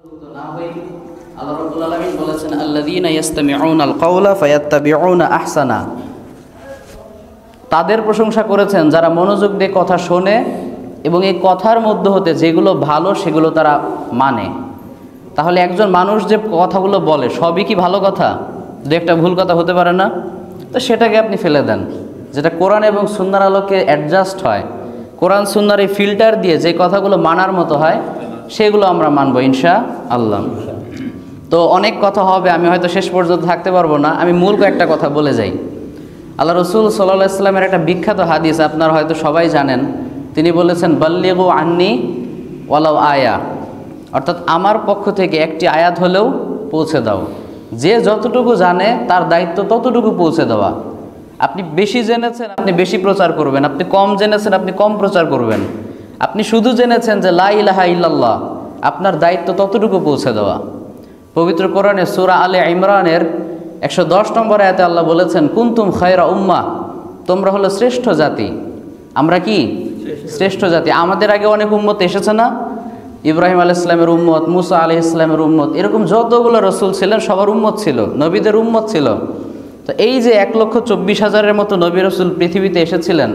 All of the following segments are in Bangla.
আল্লাহ রাব্বুল আলামিন বলেছেন আল্লাযীনা ইয়াস্তামিউনাল কাওলা ফায়াত্তাবিউনা আহসানা। তাদের প্রশংসা করেছেন যারা মনোযোগ দিয়ে কথা শোনে এবং এই কথার মধ্য হতে যেগুলো ভালো সেগুলো তারা মানে। তাহলে একজন মানুষ যে কথাগুলো বলে সবই কি ভালো কথা? দু একটা ভুল কথা হতে পারে না? তো সেটাকে আপনি ফেলে দেন। যেটা কোরআন এবং সুন্নাহর আলোকে অ্যাডজাস্ট হয়, কোরআন সুন্নাহর এই ফিল্টার দিয়ে যে কথাগুলো মানার মতো হয় সেগুলো আমরা মানবো ইনশাআল্লাহ। তো অনেক কথা হবে, আমি হয়তো শেষ পর্যন্ত থাকতে পারবো না, আমি মূল কয়েকটা কথা বলে যাই। আল্লাহ রসুল সাল্লাল্লাহু আলাইহি ওয়াসাল্লামের একটা বিখ্যাত হাদিস আপনারা হয়তো সবাই জানেন। তিনি বলেছেন বাল্লিগু আন্নি ওয়ালাউ আয়া, অর্থাৎ আমার পক্ষ থেকে একটি আয়াত হলেও পৌঁছে দাও। যে যতটুকু জানে তার দায়িত্ব ততটুকু পৌঁছে দেওয়া। আপনি বেশি জেনেছেন আপনি বেশি প্রচার করবেন, আপনি কম জেনেছেন আপনি কম প্রচার করবেন। আপনি শুধু জেনেছেন যে লা ইলাহা ইল্লাল্লাহ, আপনার দায়িত্ব ততটুকু পৌঁছে দেওয়া। পবিত্র কোরআনে সূরা আলে ইমরানের 110 নম্বর আয়াতে আল্লাহ বলেছেন কুনতুম খায়রা উম্মাহ, তোমরা হলো শ্রেষ্ঠ জাতি। আমরা কি শ্রেষ্ঠ জাতি? আমাদের আগে অনেক উম্মত এসেছে না? ইব্রাহিম আলাইহিস সালামের উম্মত, মুসা আলাইহিস সালামের উম্মত, এরকম যতগুলো রসুল ছিলেন সবার উম্মত ছিল, নবীদের উম্মত ছিল। তো এই যে 1,24,000-এর মতো নবী রসুল পৃথিবীতে এসেছিলেন,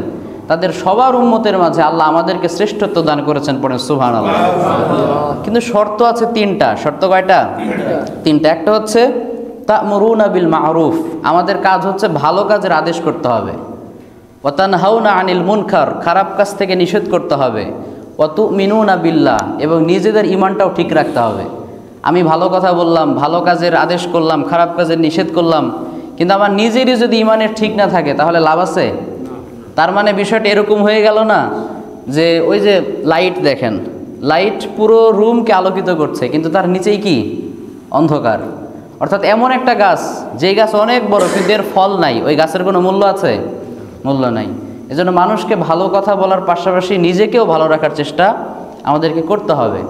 তাদের সবার উম্মতের মাঝে আল্লাহ আমাদেরকে শ্রেষ্ঠত্ব দান করেছেন, পড়েন সুবহানাল্লাহ। কিন্তু শর্ত আছে তিনটা। শর্ত কয়টা? তিনটা। একটা হচ্ছে তা'মুরুনা বিল মা'রুফ, আমাদের কাজ হচ্ছে ভালো কাজের আদেশ করতে হবে। ওয়া তানহাউনা আনিল মুনকার, খারাপ কাজ থেকে নিষেধ করতে হবে। ওয়া তু'মিনুনা বিল্লাহ, এবং নিজেদের ঈমানটাও ঠিক রাখতে হবে। আমি ভালো কথা বললাম, ভালো কাজের আদেশ করলাম, খারাপ কাজের নিষেধ করলাম, কিন্তু আমার নিজেরই যদি ঈমানের ঠিক না থাকে তাহলে লাভ আছে? তার মানে বিষয়টা এরকম হয়ে গেল না যে ওই যে লাইট দেখেন, লাইট পুরো রুমকে আলোকিত করছে কিন্তু তার নিচেই কি অন্ধকার। অর্থাৎ এমন একটা গাছ, যেই গাছ অনেক বড় কিন্তু এর ফল নাই, ওই গাছের কোনো মূল্য আছে? মূল্য নাই। এজন্য মানুষকে ভালো কথা বলার পাশাপাশি নিজেকেও ভালো রাখার চেষ্টা আমাদেরকে করতে হবে।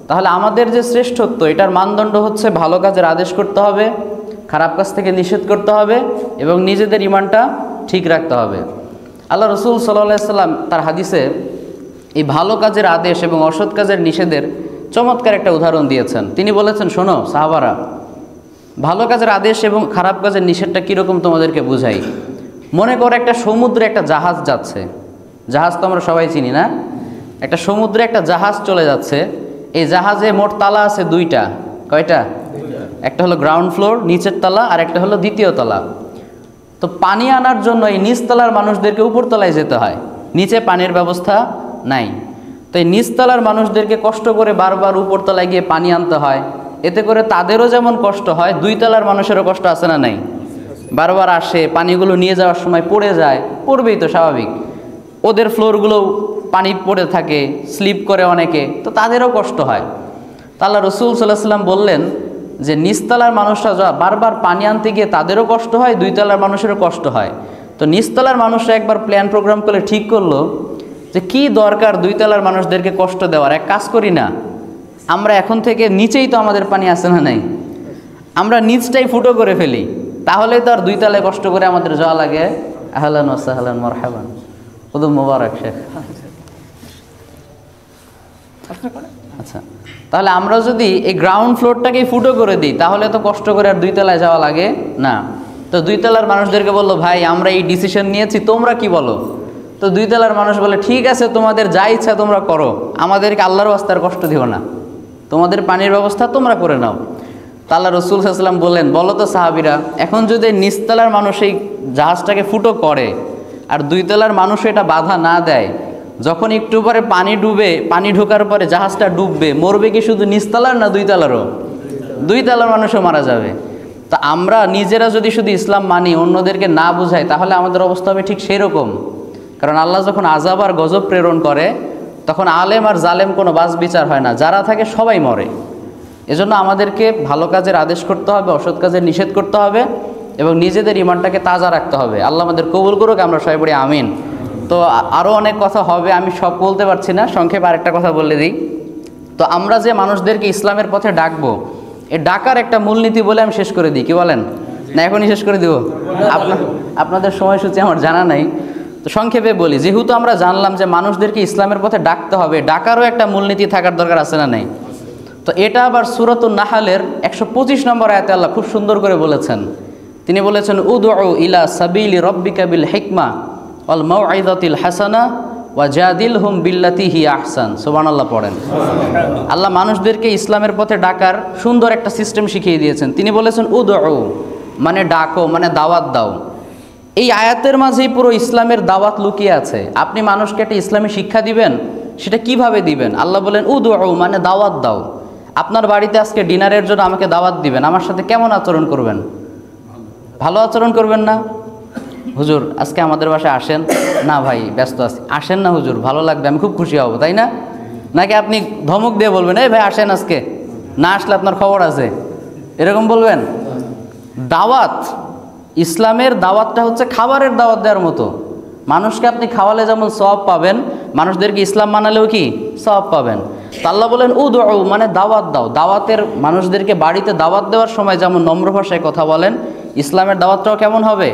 তাহলে আমাদের যে শ্রেষ্ঠত্ব, এটার মানদণ্ড হচ্ছে ভালো কাজের আদেশ করতে হবে, খারাপ কাজ থেকে নিষেধ করতে হবে এবং নিজেদের ঈমানটা ঠিক রাখতে হবে। আল্লাহ রসুল সাল্লাল্লাহু আলাইহি ওয়াসাল্লাম তার হাদিসে এই ভালো কাজের আদেশ এবং অসৎ কাজের নিষেধের চমৎকার একটা উদাহরণ দিয়েছেন। তিনি বলেছেন, শোনো সাহাবারা, ভালো কাজের আদেশ এবং খারাপ কাজের নিষেধটা কীরকম তোমাদেরকে বুঝাই। মনে করো একটা সমুদ্রে একটা জাহাজ যাচ্ছে, জাহাজ তো আমরা সবাই চিনি না? একটা সমুদ্রে একটা জাহাজ চলে যাচ্ছে, এই জাহাজে মোট তালা আছে দুইটা। কয়টা? একটা হলো গ্রাউন্ড ফ্লোর, নিচের তলা, আর একটা হলো দ্বিতীয় তলা। তো পানি আনার জন্য এই নিচতলার মানুষদেরকে উপরতলায় যেতে হয়, নিচে পানির ব্যবস্থা নাই। তো এই নিচতলার মানুষদেরকে কষ্ট করে বারবার উপরতলায় গিয়ে পানি আনতে হয়। এতে করে তাদেরও যেমন কষ্ট হয়, দুই তলার মানুষেরও কষ্ট আছে না নাই? বারবার আসে, পানিগুলো নিয়ে যাওয়ার সময় পড়ে যায়, পড়বেই তো স্বাভাবিক। ওদের ফ্লোরগুলো পানি পড়ে থাকে, স্লিপ করে অনেকে, তো তাদেরও কষ্ট হয়। তা আল্লাহ রসুল সাল্লাল্লাহু আলাইহি ওয়াসাল্লাম বললেন যে নিচতলার মানুষরা বারবার পানি আনতে গিয়ে তাদেরও কষ্ট হয়, দুই তলার মানুষেরও কষ্ট হয়। তো নিচতলার মানুষরা একবার প্ল্যান প্রোগ্রাম করে ঠিক করলো যে কি দরকার দুই তলার মানুষদেরকে কষ্ট দেওয়ার, এক কাজ করি না, আমরা এখন থেকে নিচেই তো আমাদের পানি আসে না নাই, আমরা নিচটাই ফুটো করে ফেলি, তাহলেই তো আর দুই তলায় কষ্ট করে আমাদের যাওয়া লাগে। আহলান ওয়া সাহলান মারহাবান, খুদুম মুবারক শেখ। আচ্ছা, তাহলে আমরা যদি এই গ্রাউন্ড ফ্লোরটাকে ফুটো করে দিই তাহলে তো কষ্ট করে আর দুই তলায় যাওয়া লাগে না। তো দুই তলার মানুষদেরকে বললো, ভাই আমরা এই ডিসিশন নিয়েছি, তোমরা কি বলো? তো দুই তলার মানুষ বলে, ঠিক আছে তোমাদের যা ইচ্ছা তোমরা করো, আমাদেরকে আল্লাহর ওয়াস্তার কষ্ট দিও না, তোমাদের পানির ব্যবস্থা তোমরা করে নাও। তা আল্লাহ রসুল সাল্লাল্লাহু আলাইহি ওয়াসাল্লাম বললেন, বলো তো সাহাবীরা, এখন যদি নিচতলার মানুষ এই জাহাজটাকে ফুটো করে আর দুই তলার মানুষ এটা বাধা না দেয়, যখন একটু পরে পানি ডুবে, পানি ঢোকার পরে জাহাজটা ডুববে, মরবে কি শুধু নিচতলার না দুই তলারও? দুই তলার মানুষও মারা যাবে। তা আমরা নিজেরা যদি শুধু ইসলাম মানি, অন্যদেরকে না বুঝাই, তাহলে আমাদের অবস্থা হবে ঠিক সেই রকম। কারণ আল্লাহ যখন আযাব আর গজব প্রেরণ করে তখন আলেম আর জালেম কোনো বাছ বিচার হয় না, যারা থাকে সবাই মরে। এজন্য আমাদেরকে ভালো কাজের আদেশ করতে হবে, অসৎ কাজের নিষেধ করতে হবে এবং নিজেদের ঈমানটাকে তাজা রাখতে হবে। আল্লাহ আমাদের কবুল করুক, আমরা সবাই পড়ি আমিন। তো আরও অনেক কথা হবে, আমি সব বলতে পারছি না, সংক্ষেপে আরেকটা কথা বলে দিই। তো আমরা যে মানুষদেরকে ইসলামের পথে ডাকবো, এই ডাকার একটা মূলনীতি বলে আমি শেষ করে দিই, কি বলেন? না এখনই শেষ করে দিব? আপনাদের সময়সূচি আমার জানা নাই, তো সংক্ষেপে বলি। যেহেতু আমরা জানলাম যে মানুষদেরকে ইসলামের পথে ডাকতে হবে, ডাকারও একটা মূলনীতি থাকার দরকার আছে না নাই? তো এটা আবার সূরাতুন নাহলের 125 নম্বর আয়াতে আল্লাহ খুব সুন্দর করে বলেছেন। তিনি বলেছেন উদউ ইলা সাবিলি রব্বিকা বিল হিকমা ওয়াল মাউইযাতিল হাসানা ওয়াজাদিলহুম বিল্লাতি হিয়া আহসান। সুবহানাল্লাহ পড়েন। আল্লাহ মানুষদেরকে ইসলামের পথে ডাকার সুন্দর একটা সিস্টেম শিখিয়ে দিয়েছেন। তিনি বলেছেন উদউ মানে ডাকো, মানে দাওয়াত দাও। এই আয়াতের মাঝেই পুরো ইসলামের দাওয়াত লুকিয়ে আছে। আপনি মানুষকে একটা ইসলামী শিক্ষা দিবেন, সেটা কিভাবে দিবেন? আল্লাহ বলেন উদউ মানে দাওয়াত দাও। আপনার বাড়িতে আজকে ডিনারের জন্য আমাকে দাওয়াত দিবেন, আমার সাথে কেমন আচরণ করবেন? ভালো আচরণ করবেন না? হুজুর আজকে আমাদের বাসায় আসেন না? ভাই ব্যস্ত আছি। আসেন না হুজুর, ভালো লাগবে, আমি খুব খুশি হব, তাই না? নাকি আপনি ধমক দিয়ে বলবেন এই ভাই আসেন আজকে, না আসলে আপনার খবর আছে, এরকম বলবেন? দাওয়াত, ইসলামের দাওয়াতটা হচ্ছে খাবারের দাওয়াত দেওয়ার মতো। মানুষকে আপনি খাওয়ালে যেমন সওয়াব পাবেন, মানুষদেরকে ইসলাম মানালেও কি সওয়াব পাবেন। তো আল্লাহ বলেন উদউ মানে দাওয়াত দাও। দাওয়াতের মানুষদেরকে বাড়িতে দাওয়াত দেওয়ার সময় যেমন নম্র ভাষায় কথা বলেন, ইসলামের দাওয়াতটাও কেমন হবে?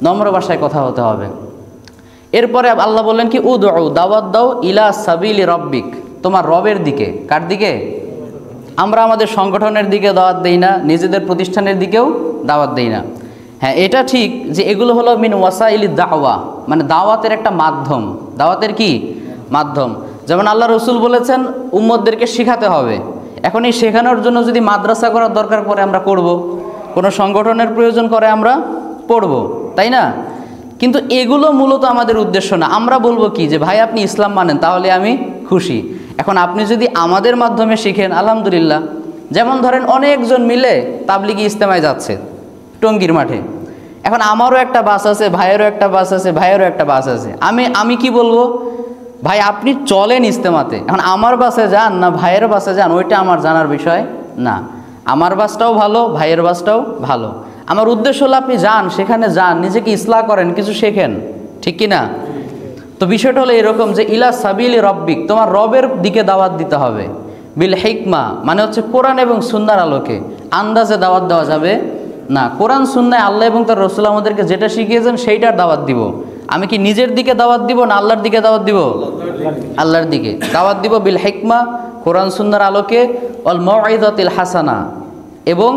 নম্র ভাষায় কথা হতে হবে। এরপরে আল্লাহ বললেন কি উদউ দাওয়াত দাও ইলা সাবিলি রব্বিক, তোমার রবের দিকে। কার দিকে? আমরা আমাদের সংগঠনের দিকে দাওয়াত দেই না, নিজেদের প্রতিষ্ঠানের দিকেও দাওয়াত দেই না। হ্যাঁ, এটা ঠিক যে এগুলো হলো মিন ওয়াসাইলি দাওয়া, মানে দাওয়াতের একটা মাধ্যম। দাওয়াতের কি মাধ্যম? যেমন আল্লাহ রসুল বলেছেন উম্মতদেরকে শেখাতে হবে। এখন এই শেখানোর জন্য যদি মাদ্রাসা করার দরকার পড়ে আমরা করব, কোনো সংগঠনের প্রয়োজন করে আমরা পড়ব, তাই না? কিন্তু এগুলো মূলত আমাদের উদ্দেশ্য না। আমরা বলবো কি যে ভাই আপনি ইসলাম মানেন, তাহলে আমি খুশি। এখন আপনি যদি আমাদের মাধ্যমে শিখেন আলহামদুলিল্লাহ। যেমন ধরেন অনেকজন মিলে তাবলিগি ইজতেমায় যাচ্ছে টঙ্গীর মাঠে। এখন আমারও একটা বাস আছে, ভাইয়েরও একটা বাস আছে, ভাইয়েরও একটা বাস আছে। আমি কি বলবো? ভাই আপনি চলেন ইজতেমাতে, এখন আমার বাসে যান না ভাইয়ের বাসে যান ওইটা আমার জানার বিষয় না। আমার বাসটাও ভালো, ভাইয়ের বাসটাও ভালো। আমার উদ্দেশ্য হলো আপনি যান, সেখানে যান, নিজেকে ইসলাহ করেন, কিছু শেখেন, ঠিক কি না? তো বিষয়টা হলো এরকম যে ইলা সাবিলি রব্বিক, তোমার রবের দিকে দাওয়াত দিতে হবে। বিল হিকমা মানে হচ্ছে কোরআন এবং সুন্নাহর আলোকে। আন্দাজে দাওয়াত দেওয়া যাবে না। কোরআন সুন্নাহ আল্লাহ এবং তার রাসূল আমাদেরকে যেটা শিখিয়েছেন সেইটার দাওয়াত দিব। আমি কি নিজের দিকে দাওয়াত দিব না আল্লাহর দিকে দাওয়াত দিব? আল্লাহর দিকে দাওয়াত দিব। বিল হিকমা কোরআন সুন্নাহর আলোকে, ওয়াল মাউইযাতিল হাসানা এবং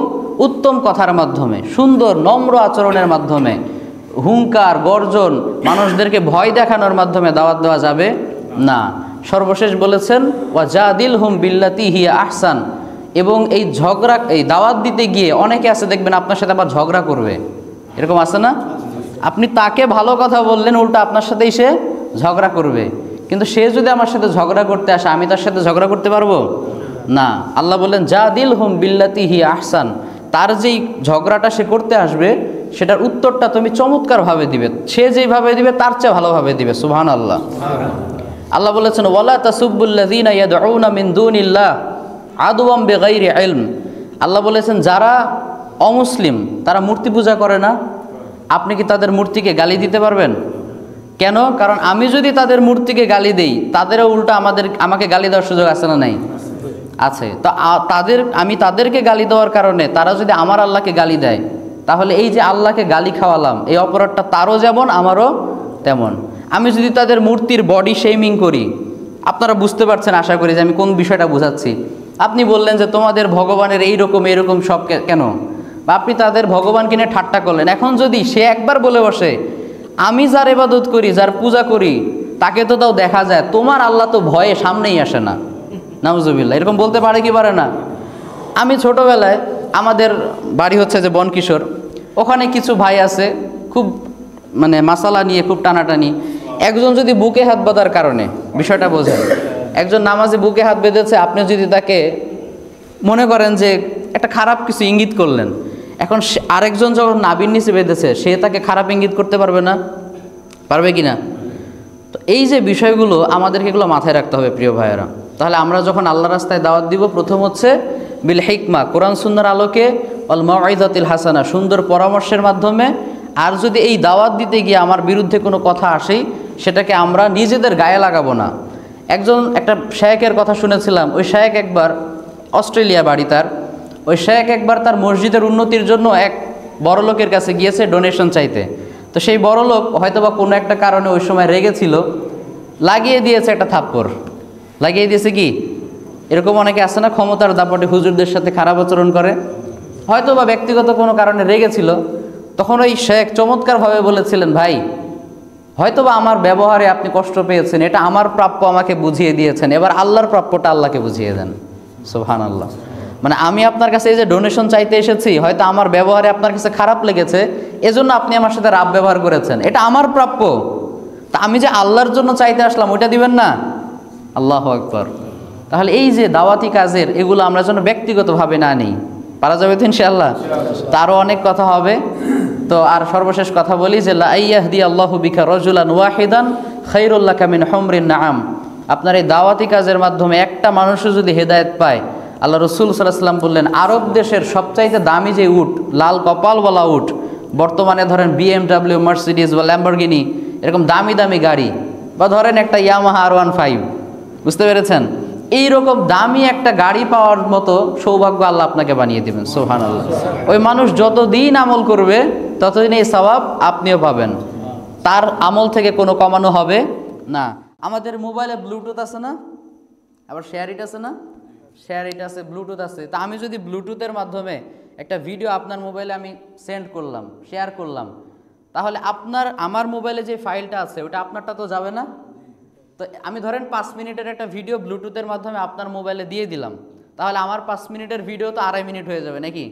উত্তম কথার মাধ্যমে, সুন্দর নম্র আচরণের মাধ্যমে, হুঙ্কার গর্জন, মানুষদেরকে ভয় দেখানোর মাধ্যমে দাওয়াত দেওয়া যাবে না। সর্বশেষ বলেছেন ওয়াজাদিলহুম বিল্লাতি হিয়া আহসান। এবং এই ঝগড়া, এই দাওয়াত দিতে গিয়ে অনেকে আছে দেখবেন আপনার সাথে আবার ঝগড়া করবে, এরকম আছে না? আপনি তাকে ভালো কথা বললেন, উল্টা আপনার সাথেই সে ঝগড়া করবে। কিন্তু সে যদি আমার সাথে ঝগড়া করতে আসে, আমি তার সাথে ঝগড়া করতে পারবো না। আল্লাহ বললেন জাদিলহুম বিল্লাতি হিয়া আহসান, তার যেই ঝগড়াটা সে করতে আসবে সেটার উত্তরটা তুমি চমৎকারভাবে দিবে, সে যেইভাবে দিবে তার চেয়ে ভালোভাবে দিবে। সুবহানাল্লাহ। আল্লাহ বলেছেন ওয়ালা তাসুব্বুল্লাযীনা ইয়াদউনা মিন দুনিল্লাহ আদওয়াম বিগাইরি ইলম। আল্লাহ বলেছেন যারা অমুসলিম, তারা মূর্তি পূজা করে না, আপনি কি তাদের মূর্তিকে গালি দিতে পারবেন? কেন? কারণ আমি যদি তাদের মূর্তিকে গালি দেই, তাদেরও উল্টা আমাকে গালি দেওয়ার সুযোগ আছে না নাই? আছে। তো আমি তাদেরকে গালি দেওয়ার কারণে তারা যদি আমার আল্লাহকে গালি দেয়, তাহলে এই যে আল্লাহকে গালি খাওয়ালাম, এই অপরাধটা তারও যেমন আমারও তেমন। আমি যদি তাদের মূর্তির বডি শেমিং করি, আপনারা বুঝতে পারছেন আশা করি যে আমি কোন বিষয়টা বোঝাচ্ছি। আপনি বললেন যে তোমাদের ভগবানের এইরকম সব কেন, বা আপনি তাদের ভগবানকে নিয়ে ঠাট্টা করলেন। এখন যদি সে একবার বলে বসে আমি যার ইবাদত করি, যার পূজা করি, তাকে তো তাও দেখা যায়, তোমার আল্লাহ তো ভয়ে সামনেই আসে না, নাউজুবিল্লাহ, এরকম বলতে পারে কি পারে না? আমি ছোটোবেলায়, আমাদের বাড়ি হচ্ছে যে বনকিশোর, ওখানে কিছু ভাই আছে খুব মানে মাসালা নিয়ে খুব টানাটানি। একজন যদি বুকে হাত বাঁধার কারণে, বিষয়টা বোঝেন, একজন নামাজে বুকে হাত বেঁধেছে, আপনি যদি তাকে মনে করেন যে একটা খারাপ কিছু ইঙ্গিত করলেন, এখন আরেকজন যখন নাভির নিচে বেঁধেছে, সে তাকে খারাপ ইঙ্গিত করতে পারবে না? পারবে কি না? তো এই যে বিষয়গুলো আমাদেরকে এগুলো মাথায় রাখতে হবে প্রিয় ভাইয়েরা। তাহলে আমরা যখন আল্লাহ রাস্তায় দাওয়াত দিব, প্রথম হচ্ছে বিল হিকমা কোরআন সুন্নাহর আলোকে, ওয়াল মাউইযাতিল হাসানা সুন্দর পরামর্শের মাধ্যমে। আর যদি এই দাওয়াত দিতে গিয়ে আমার বিরুদ্ধে কোনো কথা আসেই, সেটাকে আমরা নিজেদের গায়ে লাগাবো না। একটা শায়েখের কথা শুনেছিলাম, ওই শায়েখ একবার অস্ট্রেলিয়া বাড়ি তার, ওই শায়েখ একবার তার মসজিদের উন্নতির জন্য এক বড়লোকের কাছে গিয়েছে ডোনেশন চাইতে। তো সেই বড়লোক হয়তোবা কোনো একটা কারণে ওই সময় রেগেছিল, লাগিয়ে দিয়েছে একটা থাপ্পড়, লাগিয়ে দিয়েছে কি এরকম অনেকে আছে না, ক্ষমতার দাপটে হুজুরদের সাথে খারাপ আচরণ করে, হয়তো বা ব্যক্তিগত কোনো কারণে রেগেছিল, তখন ওই শেখ চমৎকারভাবে বলেছিলেন, ভাই হয়তো বা আমার ব্যবহারে আপনি কষ্ট পেয়েছেন, এটা আমার প্রাপ্য আমাকে বুঝিয়ে দিয়েছেন, এবার আল্লাহর প্রাপ্যটা আল্লাহকে বুঝিয়ে দেন। সুবহানাল্লাহ। মানে আমি আপনার কাছে এই যে ডোনেশন চাইতে এসেছি, হয়তো আমার ব্যবহারে আপনার কাছে খারাপ লেগেছে, এজন্য আপনি আমার সাথে রাব ব্যবহার করেছেন, এটা আমার প্রাপ্য, তা আমি যে আল্লাহর জন্য চাইতে আসলাম ওইটা দিবেন না। আল্লাহু আকবার। তাহলে এই যে দাওয়াতি কাজের এগুলো আমরা যেন ব্যক্তিগতভাবে না নিই। পারা যাবে তো ইনশাআল্লাহ? তারও অনেক কথা হবে। তো আর সর্বশেষ কথা বলি যে লা ইয়াহদি আল্লাহু বিকা রাজুলান ওয়াহিদান খায়রুল লাকা মিন হুমরিন নাআম। আপনার এই দাওয়াতি কাজের মাধ্যমে একটা মানুষও যদি হেদায়েত পায়, আল্লাহ রাসূল সাল্লাল্লাহু আলাইহি ওয়াসাল্লাম বললেন, আরব দেশের সবচাইতে দামি যে উট, লাল কপালওয়ালা উট, বর্তমানে ধরেন BMW, মার্সিডিজ বা ল্যাম্বরগিনি এরকম দামি দামি গাড়ি, বা ধরেন একটা ইয়ামাহা R15, বুঝতে পেরেছেন? এইরকম দামি একটা গাড়ি পাওয়ার মতো সৌভাগ্য আল্লাহ আপনাকে বানিয়ে দেবেন। সুবহানাল্লাহ। ওই মানুষ যতদিন আমল করবে ততদিন এই সওয়াব আপনিও পাবেন, তার আমল থেকে কোনো কমানো হবে না। আমাদের মোবাইলে ব্লুটুথ আছে না, আবার শেয়ার ইট আছে না, শেয়ার ইট আছে, ব্লুটুথ আছে। তা আমি যদি ব্লুটুথের মাধ্যমে একটা ভিডিও আপনার মোবাইলে আমি সেন্ড করলাম, শেয়ার করলাম, তাহলে আমার মোবাইলে যে ফাইলটা আছে ওটা আপনারটা তো যাবে না। তো আমি ধরেন 5 মিনিটের একটা ভিডিও ব্লুটুথের মাধ্যমে আপনার মোবাইলে দিয়ে দিলাম, তাহলে আমার 5 মিনিটের ভিডিও তো 2.5 মিনিট হয়ে যাবে নাকি?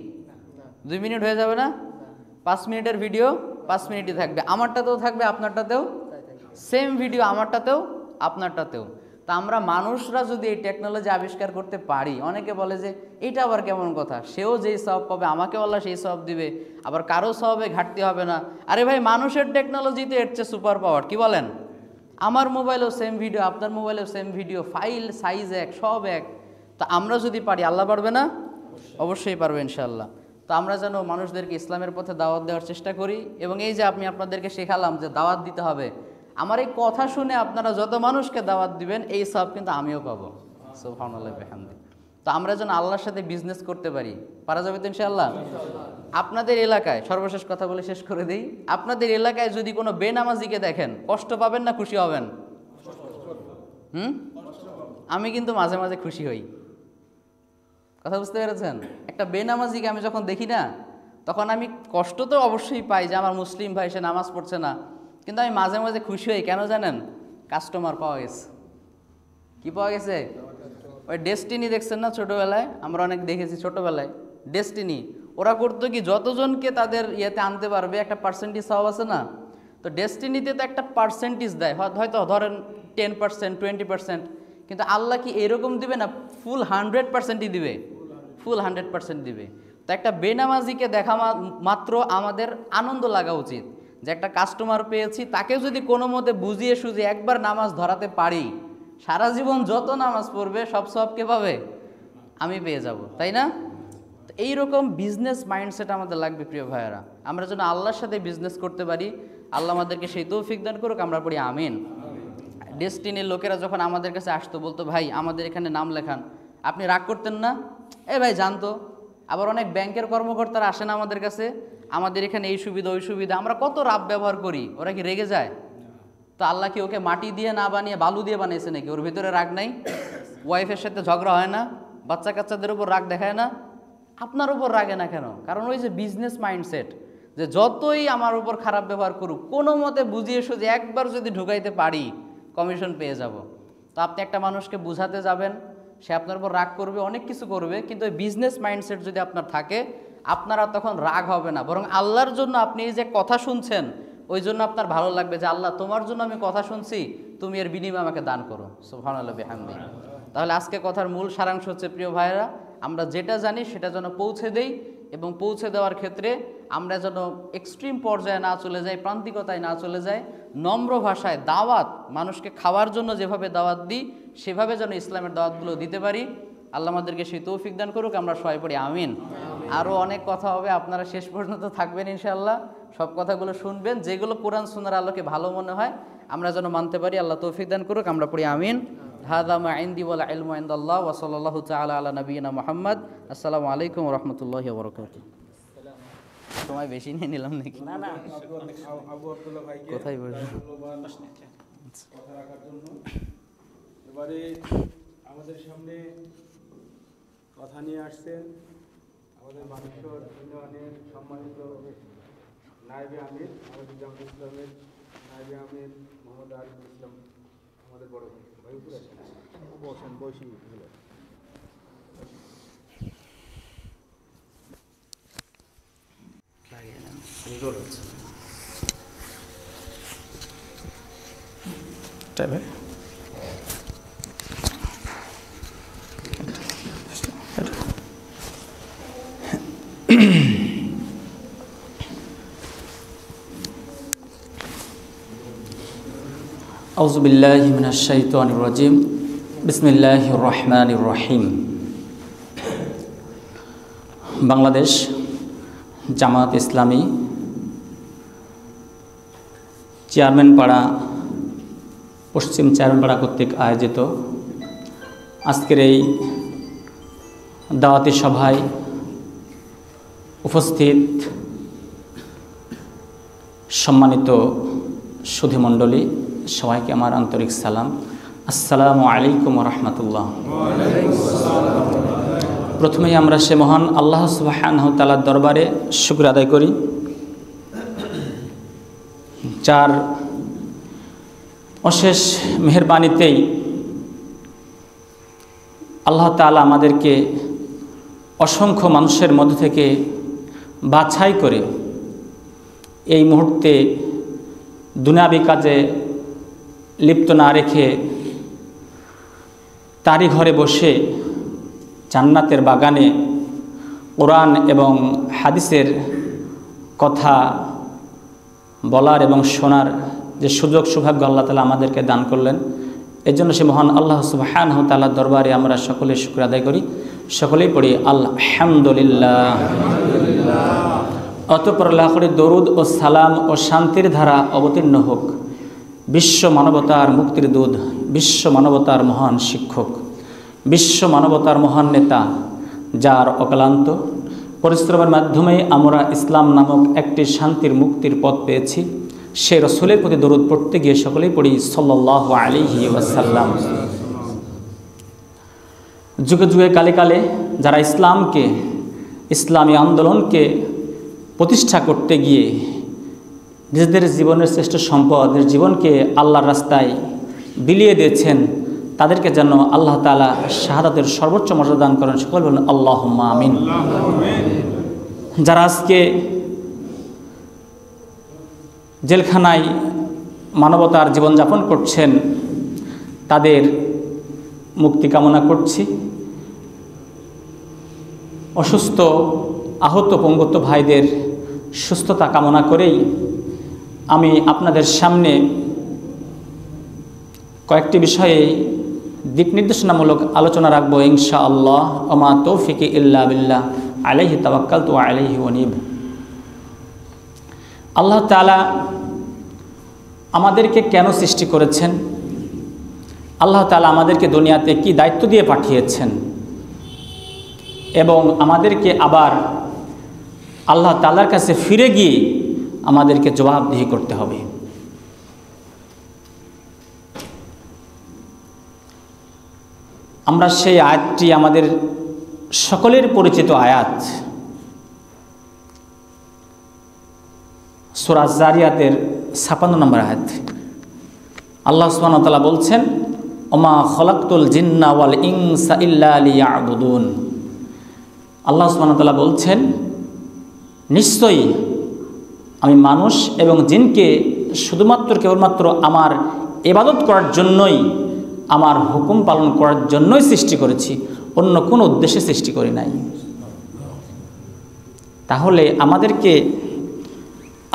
2 মিনিট হয়ে যাবে না? 5 মিনিটের ভিডিও 5 মিনিটই থাকবে, আমারটাতেও থাকবে আপনারটাতেও, সেম ভিডিও আমারটাতেও আপনারটাতেও। তা আমরা মানুষরা যদি এই টেকনোলজি আবিষ্কার করতে পারি, অনেকে বলে যে এটা আবার কেমন কথা, সেও যেই সওয়াব পাবে আমাকে আল্লাহ সেই সওয়াব দিবে, আবার কারো সওয়াবে ঘাটতি হবে না। আরে ভাই, মানুষের টেকনোলজিতে এর চেয়ে সুপার পাওয়ার, কি বলেন? আমার মোবাইলেও সেম ভিডিও, আপনার মোবাইলেও সেম ভিডিও, ফাইল সাইজ এক, সব এক। তা আমরা যদি পারি, আল্লাহ পারবে না? অবশ্যই পারবে ইনশাআল্লাহ। তো আমরা যেন মানুষদেরকে ইসলামের পথে দাওয়াত দেওয়ার চেষ্টা করি, এবং এই যে আমি আপনাদেরকে শেখালাম যে দাওয়াত দিতে হবে, আমার এই কথা শুনে আপনারা যত মানুষকে দাওয়াত দিবেন এই সব কিন্তু আমিও পাবো। সুবহানাল্লাহ বিহামদি। তো আমরা যেন আল্লাহর সাথে বিজনেস করতে পারি, পারা যাবে তো ইনশাআল্লাহ? আপনাদের এলাকায়, সর্বশেষ কথা বলে শেষ করে দিই, আপনাদের এলাকায় যদি কোনো বেনামাজিকে দেখেন, কষ্ট পাবেন না খুশি হবেন? আমি কিন্তু মাঝে মাঝে খুশি হই, কথা বুঝতে পেরেছেন? একটা বেনামাজিকে আমি যখন দেখি না, তখন আমি কষ্ট তো অবশ্যই পাই যে আমার মুসলিম ভাই সে নামাজ পড়ছে না, কিন্তু আমি মাঝে মাঝে খুশি হই, কেন জানেন? কাস্টমার পাওয়া গেছে। কি পাওয়া গেছে? ওই ডেস্টিনি দেখছেন না, ছোটোবেলায় আমরা অনেক দেখেছি, ছোটোবেলায় ডেস্টিনি ওরা করতো কি, যতজনকে তাদের ইয়েতে আনতে পারবে একটা পার্সেন্টেজ সওয়াব আছে না, তো ডেস্টিনিতে তো একটা পার্সেন্টেজ দেয়, হয়তো ধরেন 10%, 20%, কিন্তু আল্লাহ কি এরকম দিবে না, ফুল 100%ই দিবে, ফুল 100% দিবে। তো একটা বেনামাজিকে দেখা মাত্র আমাদের আনন্দ লাগা উচিত যে একটা কাস্টমার পেয়েছি, তাকে যদি কোনো মতে বুঝিয়ে সুঝিয়ে একবার নামাজ ধরাতে পারি, সারা জীবন যত নামাজ পড়বে সব সবকে পাবে, আমি পেয়ে যাব, তাই না? তো এইরকম বিজনেস মাইন্ডসেট আমাদের লাগবে প্রিয় ভাইয়েরা, আমরা যেন আল্লাহর সাথে বিজনেস করতে পারি। আল্লাহ আমাদেরকে সেই তৌফিক দান করুক, আমরা পড়ি আমিন। ডেস্টিনির লোকেরা যখন আমাদের কাছে আসতো, বলতো ভাই আমাদের এখানে নাম লেখান, আপনি রাগ করতেন না? ভাই জানতো। আবার অনেক ব্যাংকের কর্মকর্তারা আসেন আমাদের কাছে, আমাদের এখানে এই সুবিধা ওই সুবিধা, আমরা কত রাব ব্যবহার করি, ওরা কি রেগে যায়? তো আল্লাহ কি ওকে মাটি দিয়ে না বানিয়ে বালু দিয়ে বানিয়েছে নাকি? ওর ভিতরে রাগ নাই? ওয়াইফের সাথে ঝগড়া হয় না? বাচ্চা কাচ্চাদের উপর রাগ দেখায় না? আপনার উপর রাগে না কেন? কারণ ওই যে বিজনেস মাইন্ডসেট, যে যতই আমার উপর খারাপ ব্যবহার করুক, কোনো মতে বুঝিয়ে সুঝে একবার যদি ঢুকাইতে পারি কমিশন পেয়ে যাব। তো আপনি একটা মানুষকে বুঝাতে যাবেন, সে আপনার উপর রাগ করবে, অনেক কিছু করবে, কিন্তু ওই বিজনেস মাইন্ডসেট যদি আপনার থাকে, আপনারা তখন রাগ হবে না, বরং আল্লাহর জন্য আপনি এই যে কথা শুনছেন ওই জন্য আপনার ভালো লাগবে যে আল্লাহ তোমার জন্য আমি কথা শুনছি, তুমি এর বিনিময়ে আমাকে দান করো। সুবহানাল্লাহ বিহামদি। তাহলে আজকে কথার মূল সারাংশ হচ্ছে প্রিয় ভাইয়েরা, আমরা যেটা জানি সেটা যেন পৌঁছে দেই, এবং পৌঁছে দেওয়ার ক্ষেত্রে আমরা যেন এক্সট্রিম পর্যায়ে না চলে যাই, প্রান্তিকতায় না চলে যাই, নম্র ভাষায় দাওয়াত, মানুষকে খাওয়ার জন্য যেভাবে দাওয়াত দিই সেভাবে যেন ইসলামের দাওয়াতগুলো দিতে পারি। আল্লাহ আমাদেরকে সেই তৌফিক দান করুক, আমরা সবাই পড়ি আমিন। আরও অনেক কথা হবে, আপনারা শেষ পর্যন্ত থাকবেন ইনশাআল্লাহ, সব কথাগুলো শুনবেন, যেগুলো কোরআন সুন্নাহর আলোকে ভালো মনে হয় আমরা যেন মানতে পারি। আল্লাহ তৌফিক দান করুক, আমরা পড়ি আমিন। হাযা মা ইনদি ওয়াল ইলমু ইনদাল্লাহ ওয়া সাল্লাল্লাহু তাআলা আলা নবিয়িনা মুহাম্মদ। আসসালামু আলাইকুম ওয়া রাহমাতুল্লাহি ওয়া বারাকাতুহু। সময় বেশি নিয়ে নিলাম নাকি? না না, কোথায় বলবো কথা রাখার জন্য। এবারে আমাদের সামনে কথা নিয়ে আসছেন আমাদের মানুষের ইউনিয়নের সম্মানিত নায়েবে আমির আমাদের জামাত ইসলামের নায়েবে আমির মোহাম্মদ আরিফুল ইসলাম, আমাদের বড় ভাই উপরে বসেন বসি আউযু বিল্লাহি মিনাশ শাইতানির রাজিম বিসমিল্লাহির রহমানির রহিম। বাংলাদেশ জামাত ইসলামী চেয়ারম্যানপাড়া পশ্চিম চেয়ারম্যানপাড়া কর্তৃক আয়োজিত আজকের এই দাওয়াতি সভায় উপস্থিত সম্মানিত সুধীমণ্ডলী, সবাইকে আমার আন্তরিক সালাম। আসসালামু আলাইকুম ওয়া রাহমাতুল্লাহ। প্রথমেই আমরা সে মহান আল্লাহ সুবহানাহু ওয়া তাআলার দরবারে শুকর আদায় করি, যার অশেষ মেহেরবানিতেই আল্লাহ তাআলা আমাদেরকে অসংখ্য মানুষের মধ্য থেকে বাছাই করে এই মুহূর্তে দুনিয়াবি কাজে লিপ্ত না রেখে তারই ঘরে বসে জান্নাতের বাগানে কোরআন এবং হাদিসের কথা বলার এবং শোনার যে সুযোগ সৌভাগ্য আল্লাহ তাআলা আমাদেরকে দান করলেন, এর জন্য সে মহান আল্লাহ সুবহানাহু ওয়া তাআলার দরবারে আমরা সকলে শুকর আদায় করি, সকলেই পড়ি আলহামদুলিল্লাহ। অতঃপর আল্লাহ করে দরুদ ও সালাম ও শান্তির ধারা অবতীর্ণ হোক বিশ্ব মানবতার মুক্তির দূত, বিশ্ব মানবতার মহান শিক্ষক, বিশ্ব মানবতার মহান নেতা, যার অক্লান্ত পরিশ্রমের মাধ্যমে আমরা ইসলাম নামক একটি শান্তির মুক্তির পথ পেয়েছি, সে রসুলের প্রতি দরুদ পড়তে গিয়ে সকলেই পড়ি সাল্লাল্লাহু আলাইহি ওয়াসাল্লাম। যুগে যুগে কালে কালে যারা ইসলামকে, ইসলামী আন্দোলনকে প্রতিষ্ঠা করতে গিয়ে নিজেদের জীবনের শ্রেষ্ঠ সম্পদ, জীবনকে আল্লাহর রাস্তায় বিলিয়ে দিয়েছেন, তাদেরকে যেন আল্লাহ তাআলা শাহাদাতের সর্বোচ্চ মর্যাদা দান করেন। সকল বলেন আল্লাহুম্মা আমিন। যারা আজকে জেলখানায় মানবতার জীবনযাপন করছেন, তাদের মুক্তি কামনা করছি। অসুস্থ আহত পঙ্গুত্ব ভাইদের সুস্থতা কামনা করেই আমি আপনাদের সামনে কয়েকটি বিষয়ে দিক নির্দেশনামূলক আলোচনা রাখবো ইনশাআল্লাহ। ওমা তৌফিকি ইল্লা বিল্লাহ, আলাইহি তাওয়াক্কালতু ওয়া আলাইহি উনীব। আল্লাহ তাআলা আমাদেরকে কেন সৃষ্টি করেছেন, আল্লাহ তাআলা আমাদেরকে দুনিয়াতে কি দায়িত্ব দিয়ে পাঠিয়েছেন, এবং আমাদেরকে আবার আল্লাহ তাআলার কাছে ফিরে গিয়ে আমাদেরকে জবাবদিহি করতে হবে। আমরা সেই আয়াতটি আমাদের সকলের পরিচিত আয়াত, সূরা যারিয়াতের ৫৬ নম্বর আয়াত। আল্লাহ সুবহানাহু ওয়া তাআলা বলছেন, ওমা খলাকতুল জিন্না ওয়াল ইনসা ইল্লা লিয়াবুদুন। আল্লাহ সুবহানাহু ওয়া তাআলা বলছেন, নিশ্চয়ই আমি মানুষ এবং জিনকে শুধুমাত্র কেবলমাত্র আমার ইবাদত করার জন্যই, আমার হুকুম পালন করার জন্যই সৃষ্টি করেছি, অন্য কোনো উদ্দেশ্যে সৃষ্টি করি নাই। তাহলে আমাদেরকে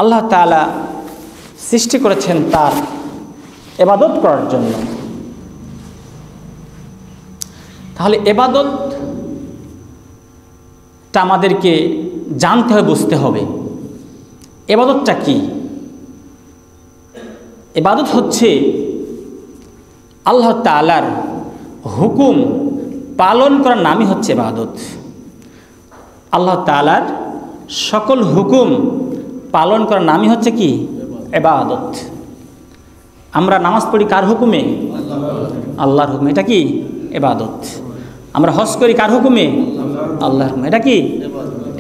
আল্লাহ তাআলা সৃষ্টি করেছেন তার ইবাদত করার জন্য। তাহলে ইবাদতটা আমাদেরকে জানতে হবে, বুঝতে হবে ইবাদতটা কি। ইবাদত হচ্ছে আল্লাহ তাআলার হুকুম পালন করার নামই হচ্ছে ইবাদত। আল্লাহ তাআলার সকল হুকুম পালন করার নামই হচ্ছে কি? ইবাদত। আমরা নামাজ পড়ি কার হুকুমে? আল্লাহর হুকুমে। এটা কি ইবাদত। আমরা হজ করি কার হুকুমে? আল্লাহর হুকুমে। এটা কি?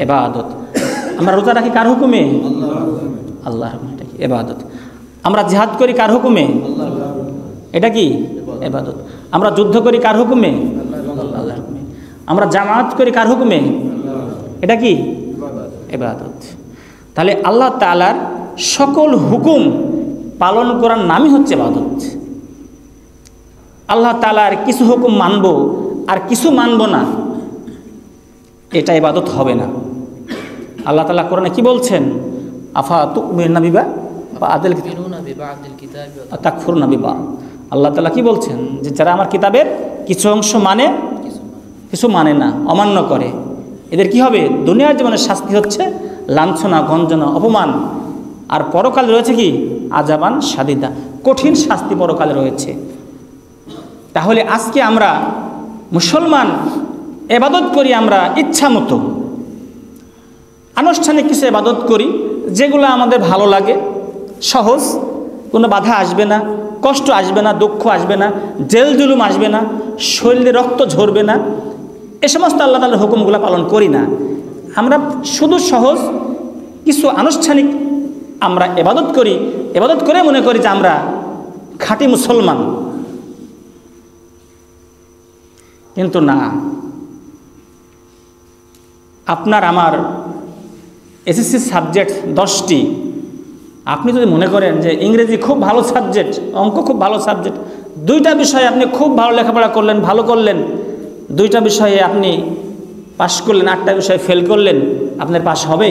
ইবাদত। আমরা রোজা রাখি কার হুকুমে? আল্লাহর হুকুমে। এটা কি? ইবাদত। আমরা জিহাদ করি কার হুকুমে? এটা কি? ইবাদত। আমরা যুদ্ধ করি কার হুকুমে? আল্লাহর হুকুমে। আমরা জামাত করি কার হুকুমে? এটা কি? ইবাদত। তাহলে আল্লাহ তাআলার সকল হুকুম পালন করার নামই হচ্ছে ইবাদত। আল্লাহ তাআলার কিছু হুকুম মানব আর কিছু মানব না, এটা ইবাদত হবে না। আল্লাহ তাআলা কোরআনে কি বলছেন? আফা তুমিনুনা বিবাদিল কিতাবি ওয়া তাকফুরুনা বিবাদ। আল্লাহ তাআলা কি বলছেন? যে যারা আমার কিতাবের কিছু অংশ মানে, কিছু মানে না, অমান্য করে, এদের কি হবে? দুনিয়ার জীবনের শাস্তি হচ্ছে লাঞ্ছনা, গঞ্জনা, অপমান, আর পরকালে রয়েছে কি? আযাবান শাদীদা, কঠিন শাস্তি পরকালে রয়েছে। তাহলে আজকে আমরা মুসলমান ইবাদত করি আমরা ইচ্ছা মতো, আনুষ্ঠানিক কিছু ইবাদত করি যেগুলো আমাদের ভালো লাগে, সহজ, কোনো বাধা আসবে না, কষ্ট আসবে না, দুঃখ আসবে না, জেল জুলুম আসবে না, শরীরে রক্ত ঝরবে না, এ সমস্ত আল্লাহ তাআলার হুকুমগুলো পালন করি না। আমরা শুধু সহজ কিছু আনুষ্ঠানিক আমরা ইবাদত করি, ইবাদত করে মনে করি যে আমরা খাঁটি মুসলমান। কিন্তু না, আপনার আমার এসএসসি সাবজেক্ট 10টি, আপনি যদি মনে করেন যে ইংরেজি খুব ভালো সাবজেক্ট, অঙ্ক খুব ভালো সাবজেক্ট, 2টা বিষয়ে আপনি খুব ভালো লেখাপড়া করলেন, ভালো করলেন, 2টা বিষয়ে আপনি পাশ করলেন, 8টা বিষয়ে ফেল করলেন, আপনার পাশ হবে?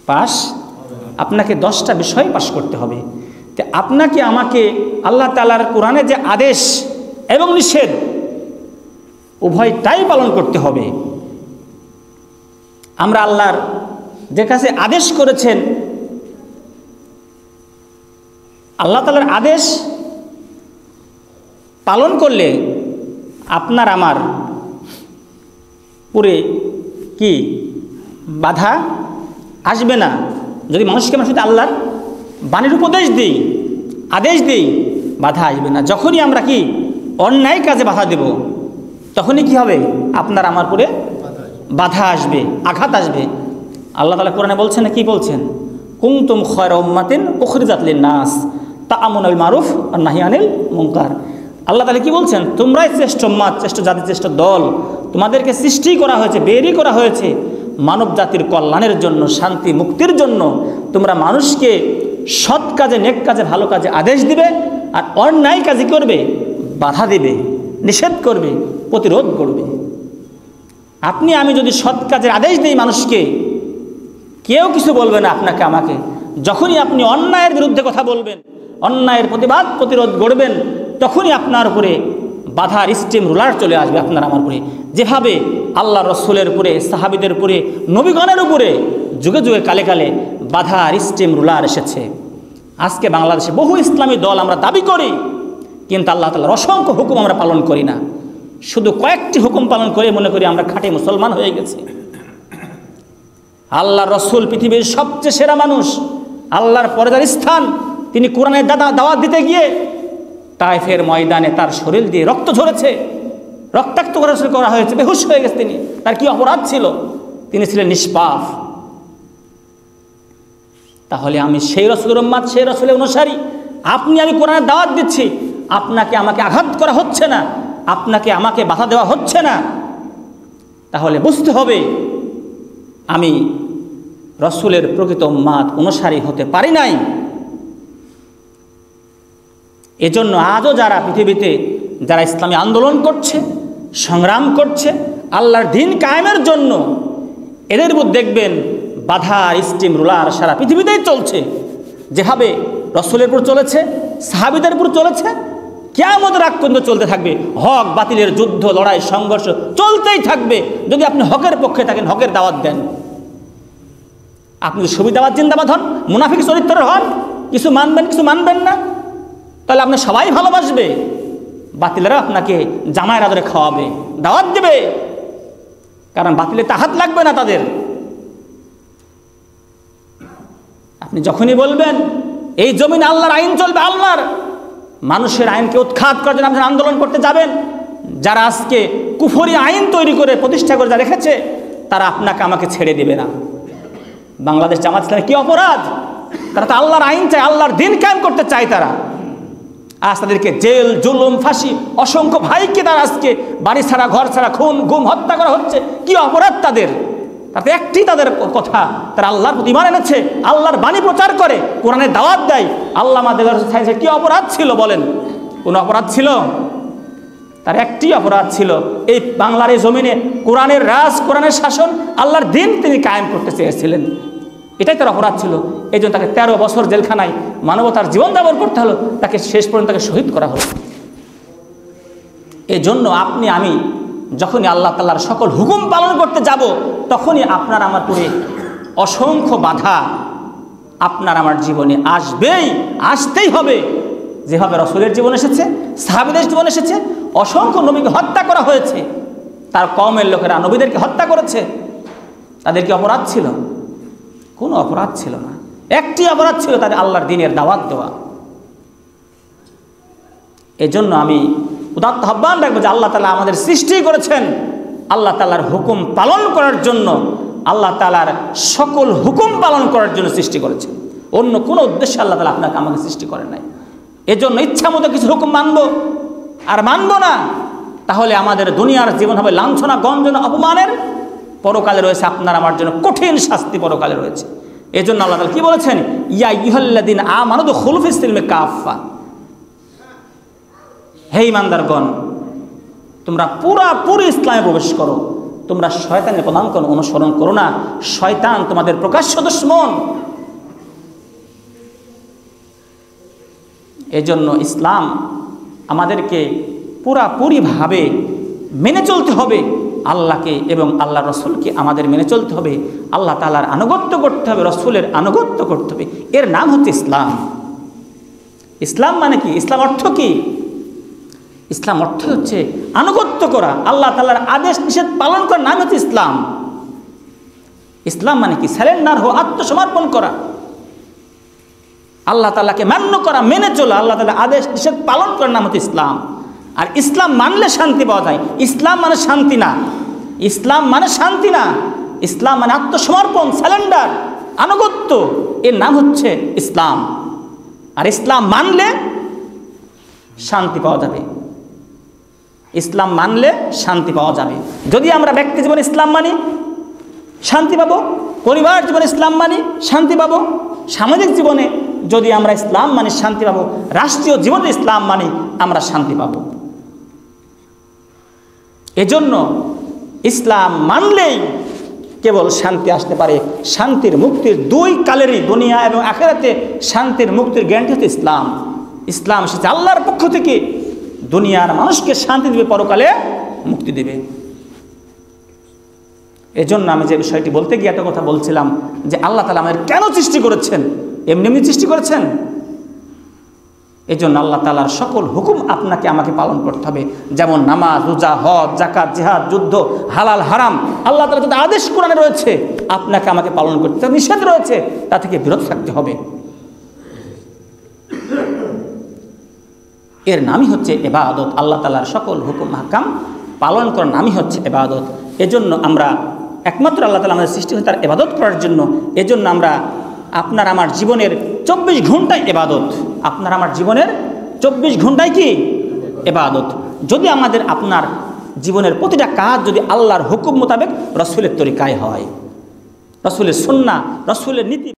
পাশ আপনাকে 10টা বিষয় পাশ করতে হবে। তো আপনাকে আমাকে আল্লাহ তাআলার কোরআনে যে আদেশ এবং নিষেধ উভয়টাই পালন করতে হবে। আমরা আল্লাহর যে কাছে আদেশ করেছেন, আল্লাহ তাআলার আদেশ পালন করলে আপনার আমার পুরে কি বাধা আসবে না। যদি মানুষকে আমরা শুধু আল্লাহর বাণীর উপদেশ দিই, আদেশ দিই, বাধা আসবে না। যখনই আমরা কি অন্যায় কাজে বাধা দেব, তখনই কি হবে? আপনার আমার পুরে বাধা আসবে, আঘাত আসবে। আল্লাহ তাআলা কোরআনে বলছেন, কি বলছেন? কুনতুম খায়রা উম্মাতিন উখরিজাত লিন-নাস তা'মুরুনা বিল মারুফ ওয়া নাহয়ুনা আনিল মুনকার। আল্লাহ তাআলা কি বলছেন? তোমরাই শ্রেষ্ঠ উম্মাত, শ্রেষ্ঠ জাতি, শ্রেষ্ঠ দল। তোমাদেরকে সৃষ্টি করা হয়েছে, বেরই করা হয়েছে মানব জাতির কল্যাণের জন্য, শান্তি মুক্তির জন্য। তোমরা মানুষকে সৎ কাজে, নেক কাজে, ভালো কাজে আদেশ দিবে, আর অন্যায় কাজে করবে বাধা দিবে, নিষেধ করবে, প্রতিরোধ করবে। আপনি আমি যদি সৎ কাজের আদেশ দিই মানুষকে, কেউ কিছু বলবে না আপনাকে আমাকে। যখনই আপনি অন্যায়ের বিরুদ্ধে কথা বলবেন, অন্যায়ের প্রতিবাদ প্রতিরোধ গড়বেন, তখনই আপনার উপরে বাধার স্টিম রুলার চলে আসবে আপনার আমার উপরে। যেভাবে আল্লাহ রসুলের উপরে, সাহাবিদের উপরে, নবীগণের উপরে যুগে যুগে কালে কালে বাধার স্টিম রুলার এসেছে। আজকে বাংলাদেশে বহু ইসলামী দল আমরা দাবি করি, কিন্তু আল্লাহ তাআলার অসংখ্য হুকুম আমরা পালন করি না। শুধু কয়েকটি হুকুম পালন করে মনে করি আমরা খাঁটি মুসলমান হয়ে গেছি। আল্লাহ রসুল পৃথিবীর সবচেয়ে সেরা মানুষ, আল্লাহর পরেদার স্থান। তিনি কোরআনের দাওয়াত দিতে গিয়ে তায়েফের ময়দানে তার শরীর দিয়ে রক্ত ঝরেছে, রক্তাক্ত করা হয়েছে, বেহুশ হয়ে গেছে তিনি। তার কি অপরাধ ছিল? তিনি ছিলেন নিষ্পাপ। তাহলে আমি সেই রসুলের উম্মত, সেই রসুলের অনুসারী। আপনি আমি কোরআনের দাওয়াত দিচ্ছি, আপনাকে আমাকে আঘাত করা হচ্ছে না, আপনাকে আমাকে বাধা দেওয়া হচ্ছে না। তাহলে বুঝতে হবে আমি রসুলের প্রকৃত উম্মত, অনুসারী হতে পারি নাই। এজন্য আজও যারা পৃথিবীতে যারা ইসলামী আন্দোলন করছে, সংগ্রাম করছে আল্লাহর দ্বীন কায়েমের জন্য, এদের উপর দেখবেন বাধার স্টিম রুলার সারা পৃথিবীতেই চলছে। যেভাবে রসুলের উপর চলেছে, সাহাবীদের উপর চলেছে, কিয়ামতের আগ পর্যন্ত চলতে থাকবে। হক বাতিলের যুদ্ধ, লড়াই, সংঘর্ষ চলতেই থাকবে। যদি আপনি হকের পক্ষে থাকেন, হকের দাওয়াত দেন। আপনি সুবিধাবাদ জিন্দাবাদ হন, মুনাফিক চরিত্রের হন, কিছু মানবেন কিছু মানবেন না, তাহলে আপনি সবাই ভালোবাসবে। বাতিলেরা আপনাকে জামাইয়ের আদরে খাওয়াবে, দাওয়াত দেবে, কারণ বাতিলে হাত লাগবে না তাদের। আপনি যখনই বলবেন এই জমিনে আল্লাহর আইন চলবে, আল্লাহর মানুষের আইনকে উৎখাত করার জন্য আপনি আন্দোলন করতে যাবেন। যারা আজকে কুফরি আইন তৈরি করে প্রতিষ্ঠা করে যা রেখেছে, তারা আপনাকে আমাকে ছেড়ে দেবে না। বাংলাদেশ জামাত ইসলামের কি অপরাধ? তারা তো আল্লাহর আইন চায়, আল্লাহর দিন কায়েম করতে চায়। তারা আজ তাদেরকে জেল, জুলুম, ফাঁসি, অসংখ্য ভাইকে তারা আজকে বাড়ি ছাড়া, ঘর ছাড়া, খুন, গুম, হত্যা করা হচ্ছে। কি অপরাধ তাদের? তাতে একটি তাদের কথা, তারা আল্লাহর প্রতি ঈমান এনেছে, আল্লাহর বাণী প্রচার করে, কোরআনের দাওয়াত দেয়। আল্লামা দেওয়ার সাইন্সে কি অপরাধ ছিল বলেন? কোন অপরাধ ছিল? তার একটি অপরাধ ছিল, এই বাংলার এই জমিনে কোরআনের রাজ, কোরআনের শাসন, আল্লাহর দিন তিনি কায়েম করতে চেয়েছিলেন। এটাই তার অপরাধ ছিল। এই জন্য তাকে 13 বছর জেলখানায় মানবতার জীবনযাপন করতে হলো, তাকে শেষ পর্যন্ত তাকে শহীদ করা হলো। এই জন্য আপনি আমি যখনই আল্লাহ তাআলার সকল হুকুম পালন করতে যাব, তখনই আপনার আমার পরে অসংখ্য বাধা আপনার আমার জীবনে আসতেই হবে। যেভাবে রাসূলের জীবন এসেছে, সাহাবীদের জীবন এসেছে, অসংখ্য নবীকে হত্যা করা হয়েছে, তার কওমের লোকেরা নবীদেরকে হত্যা করেছে। তাদের কি অপরাধ ছিল? কোনো অপরাধ ছিল না। একটি অপরাধ ছিল, তাদের আল্লাহর দ্বীনের দাওয়াত দেওয়া। এজন্য আমি উদাত্ত আহ্বান রাখবো যে আল্লাহ তাআলা আমাদের সৃষ্টি করেছেন আল্লাহ তাআলার হুকুম পালন করার জন্য, আল্লাহ তাআলার সকল হুকুম পালন করার জন্য সৃষ্টি করেছেন। অন্য কোনো উদ্দেশ্যে আল্লাহ তাআলা আপনাকে আমাকে সৃষ্টি করেন নাই। এজন্য ইচ্ছা মতো কিছু হুকুম মানবো আর মানবো না, তাহলে আমাদের দুনিয়ার জীবন হবে লাঞ্ছনা, গঞ্জনা, অপমানের। পরকালে রয়েছে আপনার আমার জন্য কঠিন শাস্তি, পরকালে রয়েছে। এজন্য আল্লাহ তাআলা কি বলেছেন? ইয়া আইয়ুহাল্লাযীনা আমানু দুখুলু ফিস সিলমি কাফা। হে ঈমানদারগণ, তোমরা পুরোপুরি ইসলামে প্রবেশ করো। তোমরা শয়তানের পদাঙ্ক অনুসরণ করো না। শয়তান তোমাদের প্রকাশ্য দুশমন। এজন্য ইসলাম আমাদেরকে পুরাপুরিভাবে মেনে চলতে হবে। আল্লাহকে এবং আল্লাহ রসুলকে আমাদের মেনে চলতে হবে। আল্লাহ তাআলার আনুগত্য করতে হবে, রসুলের আনুগত্য করতে হবে। এর নাম হচ্ছে ইসলাম। ইসলাম মানে কি? ইসলাম অর্থ কি? ইসলাম অর্থ হচ্ছে আনুগত্য করা, আল্লাহ তাআলার আদেশ নিষেধ পালন করার নাম হচ্ছে ইসলাম। ইসলাম মানে কি? স্যালেন্ডার হওয়া, আত্মসমর্পণ করা, আল্লাহ তাআলাকে মান্য করা, মেনে চলা, আল্লাহ তাআলার আদেশ নিষেধ পালন করার নাম হচ্ছে ইসলাম। আর ইসলাম মানলে শান্তি পাওয়া যায়। ইসলাম মানে শান্তি না, ইসলাম মানে শান্তি না। ইসলাম মানে আত্মসমর্পণ, স্যালেন্ডার, আনুগত্য, এর নাম হচ্ছে ইসলাম। আর ইসলাম মানলে শান্তি পাওয়া যাবে। ইসলাম মানলে শান্তি পাওয়া যাবে। যদি আমরা ব্যক্তি জীবনে ইসলাম মানি, শান্তি পাবো। পরিবার জীবনে ইসলাম মানি, শান্তি পাবো। সামাজিক জীবনে যদি আমরা ইসলাম মানি, শান্তি পাবো। রাষ্ট্রীয় জীবনে ইসলাম মানি, আমরা শান্তি পাবো। এজন্য ইসলাম মানলেই কেবল শান্তি আসতে পারে। শান্তির, মুক্তির, দুই কালেরই, দুনিয়া এবং আখিরাতে শান্তির, মুক্তির গ্যারান্টি হচ্ছে ইসলাম। ইসলাম এসেছে আল্লাহর পক্ষ থেকে, দুনিয়ার মানুষকে শান্তি দেবে, পরকালে মুক্তি দেবে। এজন্য আমি যে বিষয়টি বলতে গিয়ে একটা কথা বলছিলাম যে আল্লাহ তাআলা আমাদের কেন সৃষ্টি করেছেন? এমনি এমনি সৃষ্টি করেছেন? এজন্য আল্লাহ তাআলার সকল হুকুম আপনাকে আমাকে পালন করতে হবে। যেমন নামাজ, রোজা, হজ, যাকাত, জিহাদ, যুদ্ধ, হালাল, হারাম, আল্লাহ তাআলা যত আদেশ কোরআনে রয়েছে আপনাকে আমাকে পালন করতে হবে। নিষেধ রয়েছে, তা থেকে বিরত থাকতে হবে। এর নামই হচ্ছে ইবাদত। আল্লাহ তাআলার সকল হুকুম হাকাম পালন করার নামই হচ্ছে ইবাদত। এজন্য আমরা একমাত্র আল্লাহ তাআলা আমাদের সৃষ্টি হয়েছে তার ইবাদত করার জন্য। এজন্য আমরা আপনার আমার জীবনের 24 ঘন্টায় ইবাদত। আপনার আমার জীবনের 24 ঘন্টায় কি? ইবাদত। যদি আমাদের আপনার জীবনের প্রতিটা কাজ যদি আল্লাহর হুকুম মোতাবেক, রসুলের তরিকায় হয়, রসুলের সুন্নাহ, রসুলের নীতি